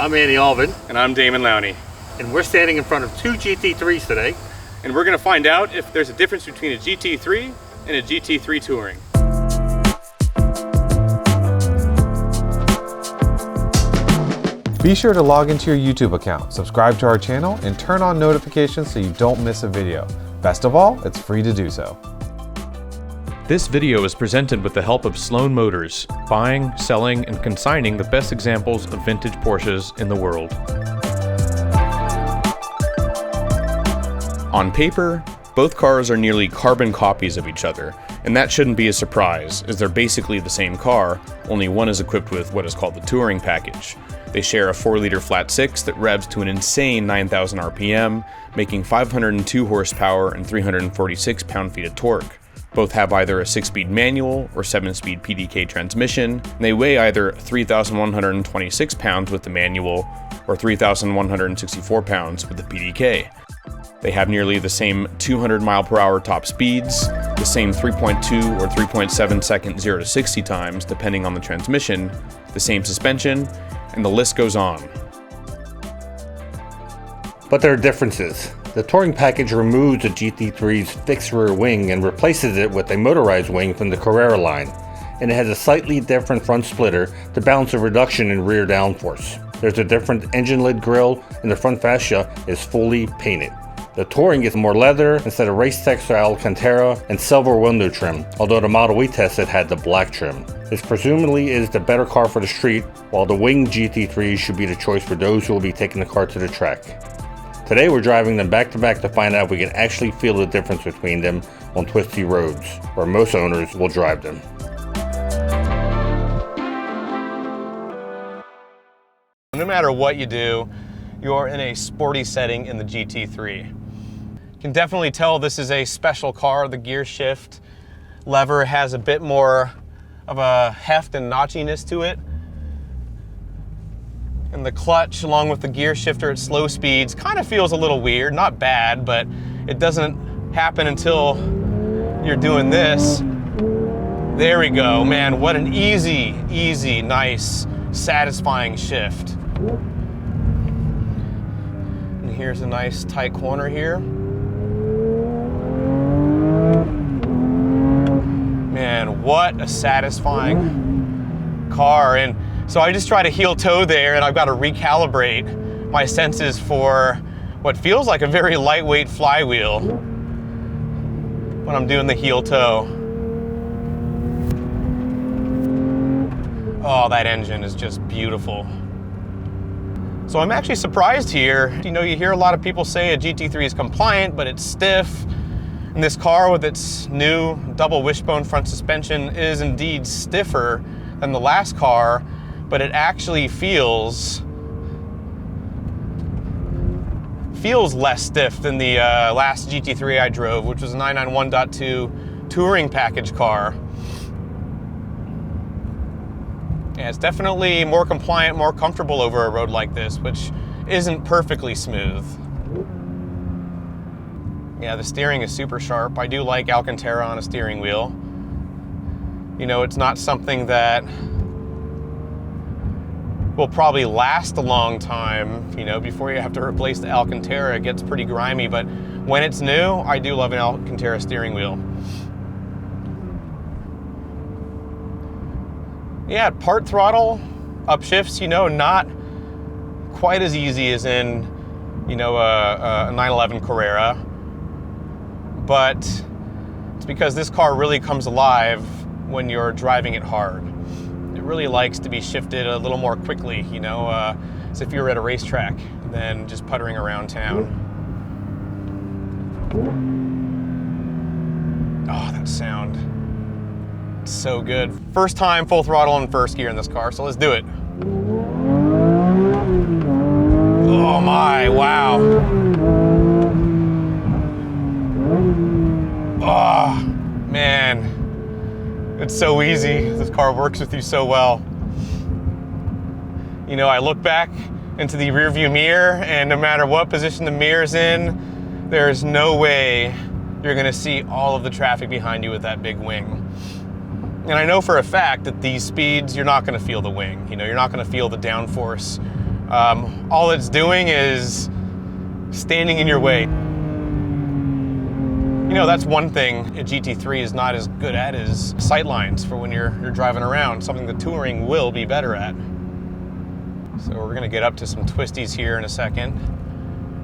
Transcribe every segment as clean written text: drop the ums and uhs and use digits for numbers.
I'm Andy Alvin. And I'm Damon Lowney. And we're standing in front of two GT3s today. And we're going to find out if there's a difference between a GT3 and a GT3 Touring. Be sure to log into your YouTube account, subscribe to our channel, and turn on notifications so you don't miss a video. Best of all, it's free to do so. This video is presented with the help of Sloan Motors, buying, selling, and consigning the best examples of vintage Porsches in the world. On paper, both cars are nearly carbon copies of each other, and that shouldn't be a surprise, as they're basically the same car, only one is equipped with what is called the Touring package. They share a 4-liter flat six that revs to an insane 9,000 RPM, making 502 horsepower and 346 pound-feet of torque. Both have either a 6-speed manual or 7-speed PDK transmission, and they weigh either 3,126 pounds with the manual or 3,164 pounds with the PDK. They have nearly the same 200 mph top speeds, the same 3.2 or 3.7 second 0 to 60 times depending on the transmission, the same suspension, and the list goes on. But there are differences. The Touring package removes the GT3's fixed rear wing and replaces it with a motorized wing from the Carrera line, and it has a slightly different front splitter to balance a reduction in rear downforce. There's a different engine lid grille, and the front fascia is fully painted. The Touring is more leather instead of race textile Alcantara and silver window trim, although the model we tested had the black trim. This presumably is the better car for the street, while the winged GT3 should be the choice for those who will be taking the car to the track. Today we're driving them back to back to find out if we can actually feel the difference between them on twisty roads, where most owners will drive them. No matter what you do, you're in a sporty setting in the GT3. You can definitely tell this is a special car. The gear shift lever has a bit more of a heft and notchiness to it. And the clutch, along with the gear shifter at slow speeds, kind of feels a little weird. Not bad, but it doesn't happen until you're doing this. There we go. Man, what an easy, nice, satisfying shift. And here's a nice tight corner here. Man, what a satisfying car. And so I just try to heel toe there, and I've got to recalibrate my senses for what feels like a very lightweight flywheel when I'm doing the heel toe. Oh, that engine is just beautiful. So I'm actually surprised here. You know, you hear a lot of people say a GT3 is compliant, but it's stiff. And this car with its new double wishbone front suspension is indeed stiffer than the last car, but it actually feels less stiff than the last GT3 I drove, which was a 991.2 Touring package car. Yeah, it's definitely more compliant, more comfortable over a road like this, which isn't perfectly smooth. Yeah, the steering is super sharp. I do like Alcantara on a steering wheel. You know, it's not something that will probably last a long time, you know, before you have to replace the Alcantara. It gets pretty grimy, but when it's new, I do love an Alcantara steering wheel. Yeah, part throttle, upshifts, you know, not quite as easy as in, you know, a 911 Carrera, but it's because this car really comes alive when you're driving it hard. It really likes to be shifted a little more quickly, you know, as if you were at a racetrack than just puttering around town. Oh, that sound. It's so good. First time full throttle in first gear in this car, so let's do it. Oh my, wow. Oh, man. It's so easy. This car works with you so well. You know, I look back into the rearview mirror, and no matter what position the mirror's in, there's no way you're gonna see all of the traffic behind you with that big wing. And I know for a fact that these speeds, you're not gonna feel the wing. You know, you're not gonna feel the downforce All it's doing is standing in your way. You know, that's one thing a GT3 is not as good at is sight lines for when you're driving around, something the Touring will be better at. So we're gonna get up to some twisties here in a second.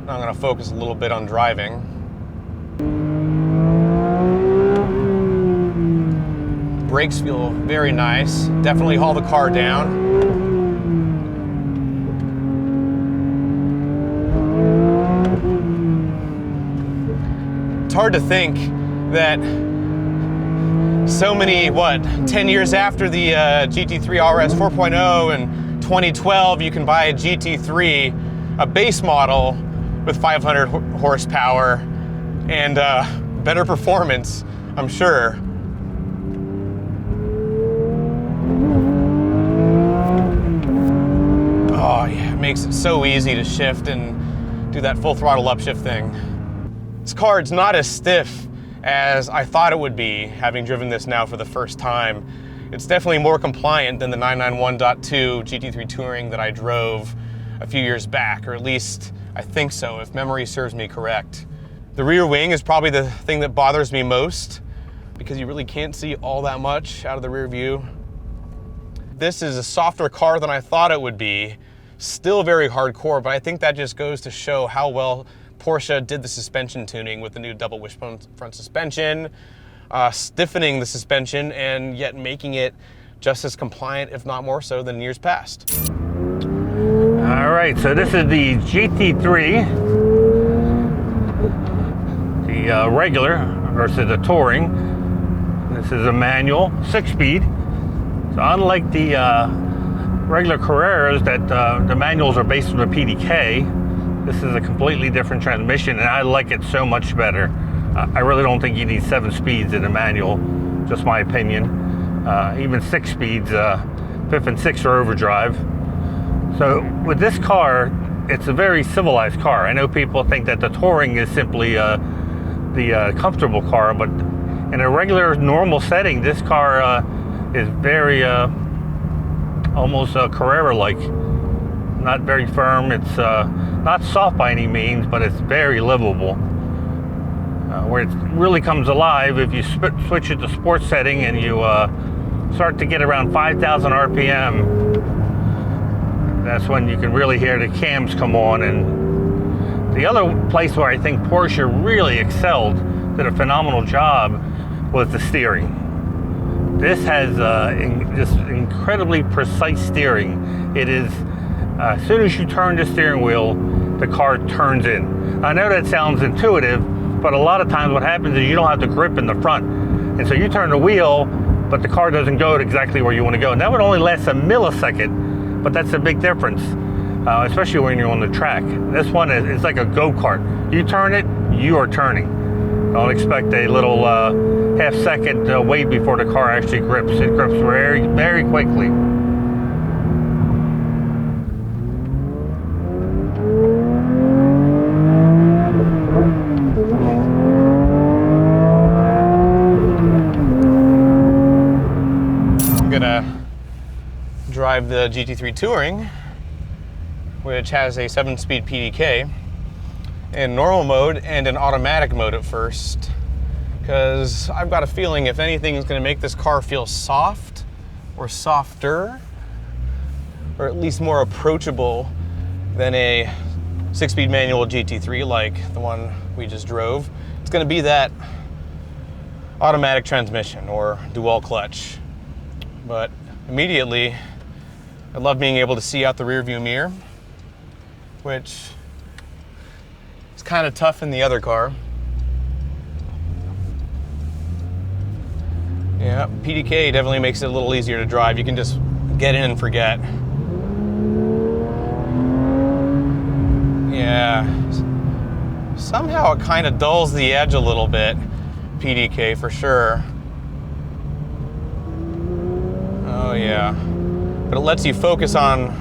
I'm gonna focus a little bit on driving. Brakes feel very nice. Definitely haul the car down. It's hard to think that so many, 10 years after the GT3 RS 4.0 and 2012, you can buy a GT3, a base model with 500 horsepower and better performance, I'm sure. Oh yeah, it makes it so easy to shift and do that full throttle upshift thing. This card's not as stiff as I thought it would be, having driven this now for the first time. It's definitely more compliant than the 991.2 GT3 Touring that I drove a few years back, or at least I think so, if memory serves me correct. The rear wing is probably the thing that bothers me most because you really can't see all that much out of the rear view. This is a softer car than I thought it would be. Still very hardcore, but I think that just goes to show how well Porsche did the suspension tuning with the new double wishbone front suspension, stiffening the suspension and yet making it just as compliant, if not more so, than years past. All right, so this is the GT3, the regular versus the Touring. This is a manual, 6-speed. So unlike the regular Carreras that the manuals are based on the PDK, this is a completely different transmission, and I like it so much better. I really don't think you need 7 speeds in a manual, just my opinion. Even 6 speeds, 5th and 6th are overdrive. So with this car, it's a very civilized car. I know people think that the Touring is simply the comfortable car, but in a regular, normal setting, this car is very almost Carrera-like. Not very firm. It's not soft by any means, but it's very livable. Where it really comes alive if you switch it to sports setting and you start to get around 5,000 RPM. That's when you can really hear the cams come on. And the other place where I think Porsche really excelled, did a phenomenal job, was the steering. This has just incredibly precise steering. It is, as soon as you turn the steering wheel, the car turns in. I know that sounds intuitive, but a lot of times what happens is you don't have the grip in the front. And so you turn the wheel, but the car doesn't go to exactly where you want to go. And that would only last a millisecond, but that's a big difference, especially when you're on the track. This one is like a go-kart. You turn it, you are turning. Don't expect a little half-second wait before the car actually grips. It grips very, very quickly. Drive the GT3 Touring, which has a 7-speed PDK in normal mode and in automatic mode at first, because I've got a feeling if anything is going to make this car feel soft or softer, or at least more approachable than a 6-speed manual GT3 like the one we just drove, it's going to be that automatic transmission or dual clutch. But immediately, I love being able to see out the rear view mirror, which is kind of tough in the other car. Yeah, PDK definitely makes it a little easier to drive. You can just get in and forget. Yeah, somehow it kind of dulls the edge a little bit, PDK for sure. Oh yeah. But it lets you focus on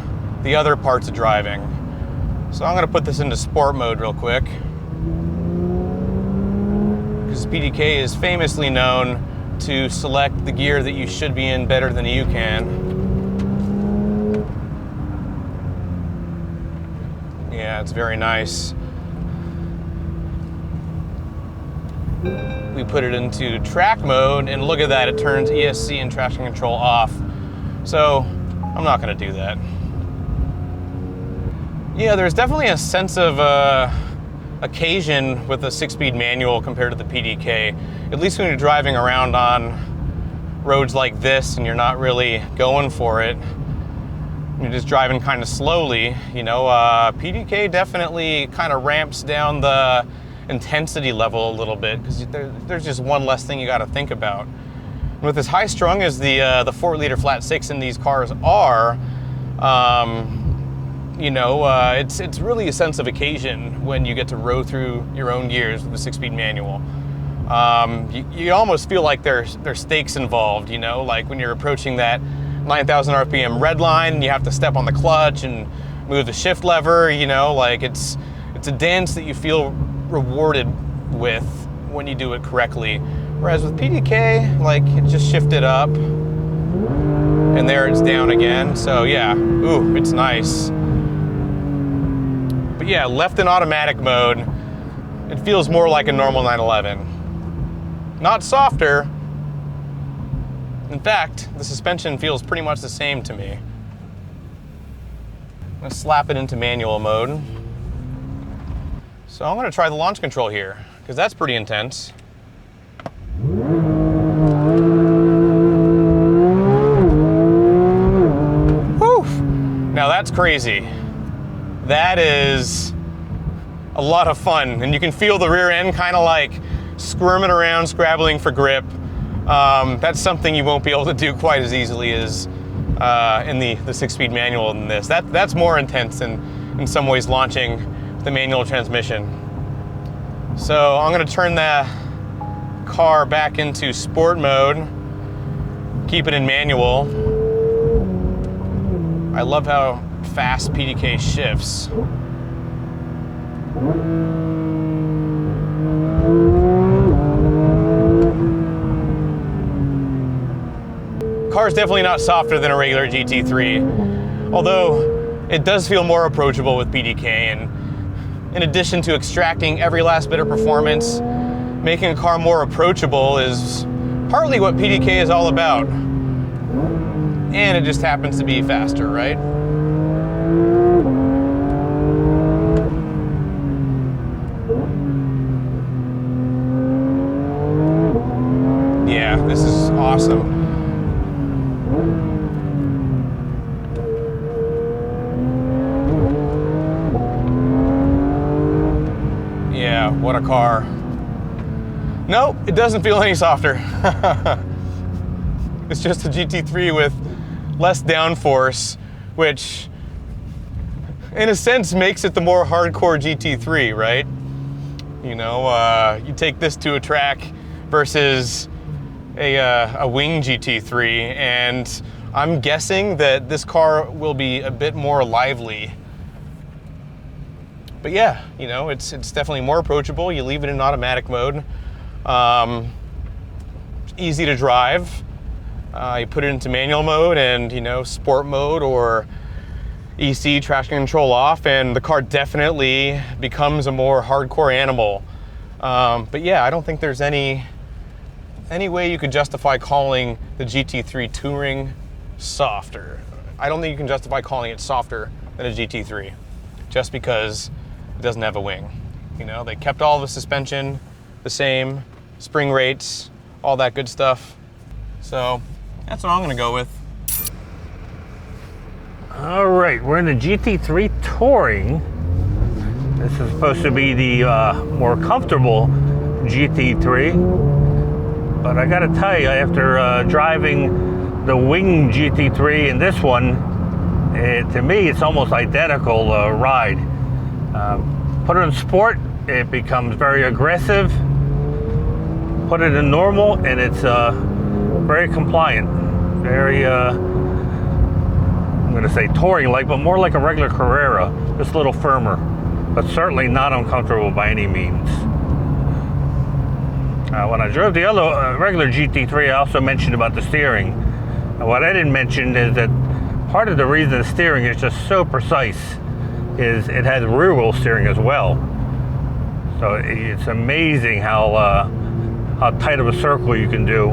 the other parts of driving. So I'm going to put this into sport mode real quick, because PDK is famously known to select the gear that you should be in better than you can. Yeah, it's very nice. We put it into track mode, and look at that, it turns ESC and traction control off. So I'm not gonna do that. Yeah, there's definitely a sense of occasion with the 6-speed manual compared to the PDK. At least when you're driving around on roads like this and you're not really going for it, you're just driving kind of slowly, you know, PDK definitely kind of ramps down the intensity level a little bit because there's just one less thing you got to think about. And with as high strung as the 4-liter flat 6 in these cars are, you know, it's really a sense of occasion when you get to row through your own gears with the 6-speed manual. You almost feel like there's stakes involved, you know, like when you're approaching that 9,000 RPM red line and you have to step on the clutch and move the shift lever, you know, like it's a dance that you feel rewarded with when you do it correctly. Whereas with PDK, like it just shifted up and there it's down again. So yeah, ooh, it's nice. But yeah, left in automatic mode, it feels more like a normal 911. Not softer. In fact, the suspension feels pretty much the same to me. I'm gonna slap it into manual mode. So I'm gonna try the launch control here, because that's pretty intense. Whew! Now that's crazy. That is a lot of fun, and you can feel the rear end kind of like squirming around, scrabbling for grip. That's something you won't be able to do quite as easily as in the 6-speed manual in this. That's more intense than in some ways launching the manual transmission. So I'm gonna turn the car back into sport mode, keep it in manual. I love how fast PDK shifts. Car's definitely not softer than a regular GT3, although it does feel more approachable with PDK, and in addition to extracting every last bit of performance, making a car more approachable is partly what PDK is all about. And it just happens to be faster, right? Yeah, this is awesome. Yeah, what a car. No, it doesn't feel any softer. It's just a GT3 with less downforce, which in a sense makes it the more hardcore GT3, right? You know, you take this to a track versus a wing GT3, and I'm guessing that this car will be a bit more lively. But yeah, you know, it's definitely more approachable. You leave it in automatic mode. Easy to drive. You put it into manual mode and, you know, sport mode or EC, traction control off, and the car definitely becomes a more hardcore animal. But yeah, I don't think there's any way you could justify calling the GT3 Touring softer. I don't think you can justify calling it softer than a GT3 just because it doesn't have a wing. You know, they kept all the suspension the same, spring rates, all that good stuff. So that's what I'm gonna go with. All right, we're in the GT3 Touring. This is supposed to be the more comfortable GT3. But I gotta tell you, after driving the wing GT3 and this one, to me, it's almost identical ride. Put it in sport, it becomes very aggressive. Put it in normal, and it's very compliant. Very, I'm gonna say touring-like, but more like a regular Carrera, just a little firmer, but certainly not uncomfortable by any means. When I drove the other regular GT3, I also mentioned about the steering. And what I didn't mention is that part of the reason the steering is just so precise. is it has rear wheel steering as well. So it's amazing how tight of a circle you can do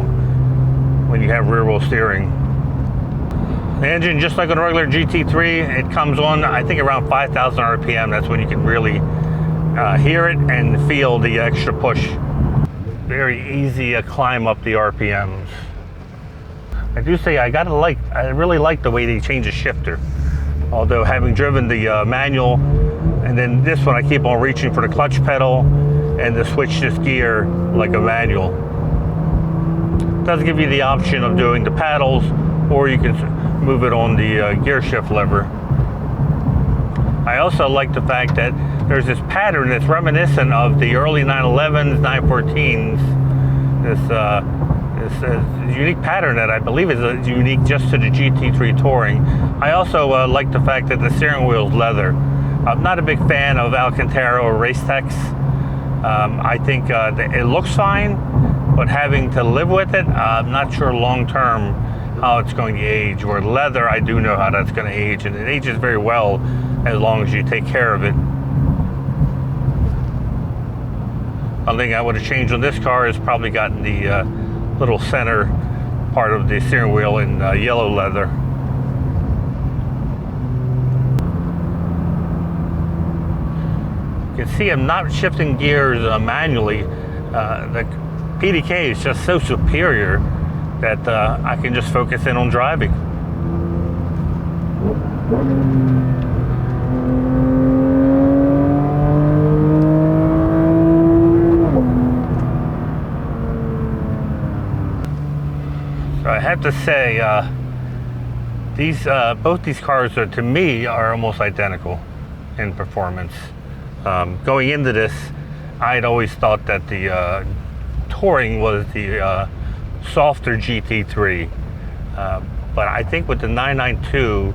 when you have rear wheel steering. The engine, just like on a regular GT3, it comes on, I think, around 5,000 RPM. That's when you can really hear it and feel the extra push. Very easy to climb up the RPMs. I do say I really like the way they change the shifter. Although having driven the manual, and then this one I keep on reaching for the clutch pedal and to switch this gear like a manual. It does give you the option of doing the paddles, or you can move it on the gear shift lever. I also like the fact that there's this pattern that's reminiscent of the early 911s, 914s. This unique pattern that I believe is unique just to the GT3 Touring. I also like the fact that the steering wheel is leather. I'm not a big fan of Alcantara or Racetex. I think it looks fine, but having to live with it, I'm not sure long term how it's going to age. Where leather, I do know how that's going to age, and it ages very well as long as you take care of it. One thing I would have changed on this car is probably gotten the little center part of the steering wheel in yellow leather. You can see I'm not shifting gears manually. The PDK is just so superior that I can just focus in on driving. So I have to say, both these cars are, to me, are almost identical in performance. Going into this, I'd always thought that the Touring was the softer GT3, but I think with the 992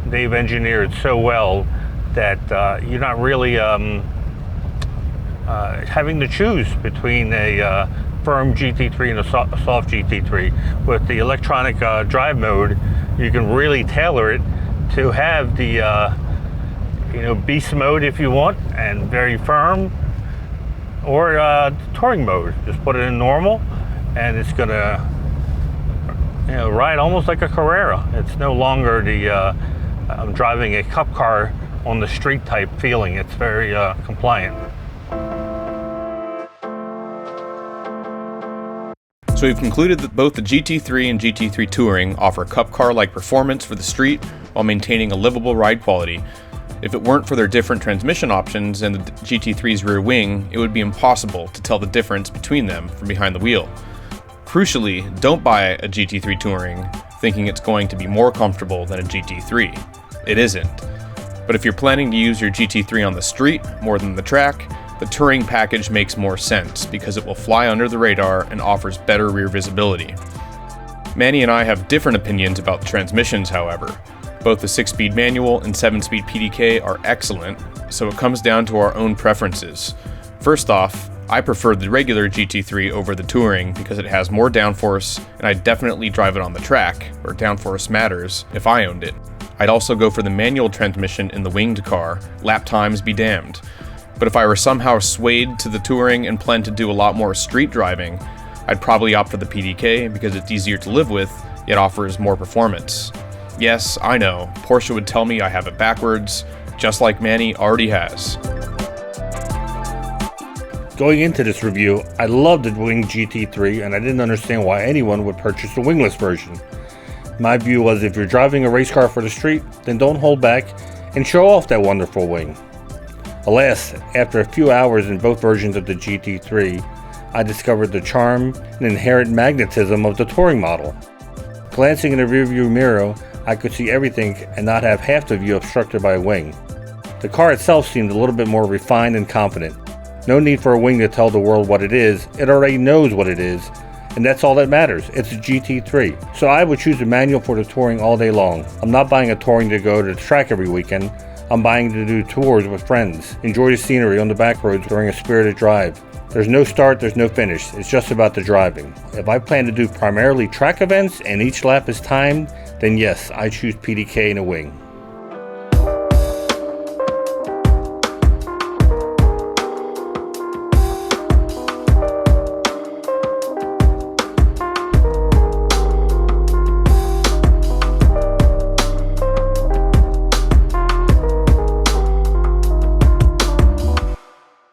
they've engineered so well that you're not really having to choose between a firm GT3 and a soft GT3. With the electronic drive mode, you can really tailor it to have the beast mode if you want, and very firm, or touring mode. Just put it in normal and it's gonna ride almost like a Carrera. It's no longer the I'm driving a cup car on the street type feeling. It's very compliant. So we've concluded that both the GT3 and GT3 Touring offer cup car-like performance for the street while maintaining a livable ride quality. If it weren't for their different transmission options and the GT3's rear wing, it would be impossible to tell the difference between them from behind the wheel. Crucially, don't buy a GT3 Touring thinking it's going to be more comfortable than a GT3. It isn't. But if you're planning to use your GT3 on the street more than the track, the Touring package makes more sense because it will fly under the radar and offers better rear visibility. Manny and I have different opinions about transmissions, however. Both the 6-speed manual and 7-speed PDK are excellent, so it comes down to our own preferences. First off, I prefer the regular GT3 over the Touring because it has more downforce, and I'd definitely drive it on the track, where downforce matters, if I owned it. I'd also go for the manual transmission in the winged car, lap times be damned. But if I were somehow swayed to the Touring and planned to do a lot more street driving, I'd probably opt for the PDK because it's easier to live with, yet offers more performance. Yes, I know, Porsche would tell me I have it backwards, just like Manny already has. Going into this review, I loved the winged GT3 and I didn't understand why anyone would purchase the wingless version. My view was if you're driving a race car for the street, then don't hold back and show off that wonderful wing. Alas, after a few hours in both versions of the GT3, I discovered the charm and inherent magnetism of the Touring model. Glancing in the rearview mirror, I could see everything and not have half the view obstructed by a wing. The car itself seemed a little bit more refined and confident. No need for a wing to tell the world what it is, it already knows what it is, and that's all that matters. It's a GT3. So I would choose a manual for the Touring all day long. I'm not buying a Touring to go to the track every weekend. I'm buying to do tours with friends, enjoy the scenery on the back roads during a spirited drive. There's no start, there's no finish. It's just about the driving. If I plan to do primarily track events and each lap is timed, then yes, I choose PDK and a wing.